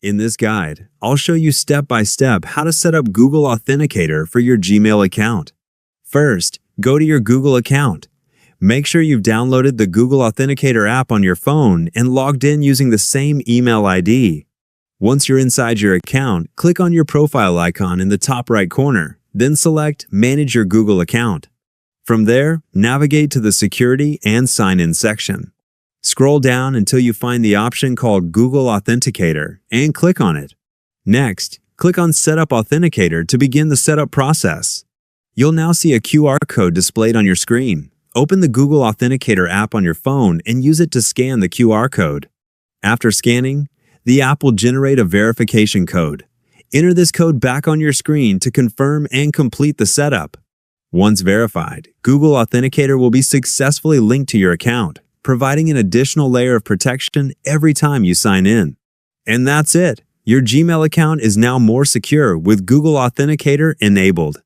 In this guide, I'll show you step by step how to set up Google Authenticator for your Gmail account. First, go to your Google account. Make sure you've downloaded the Google Authenticator app on your phone and logged in using the same email ID. Once you're inside your account, click on your profile icon in the top right corner, then select Manage your Google account. From there, navigate to the Security and Sign In section. Scroll down until you find the option called Google Authenticator and click on it. Next, click on Set up Authenticator to begin the setup process. You'll now see a QR code displayed on your screen. Open the Google Authenticator app on your phone and use it to scan the QR code. After scanning, the app will generate a verification code. Enter this code back on your screen to confirm and complete the setup. Once verified, Google Authenticator will be successfully linked to your account, providing an additional layer of protection every time you sign in. And that's it. Your Gmail account is now more secure with Google Authenticator enabled.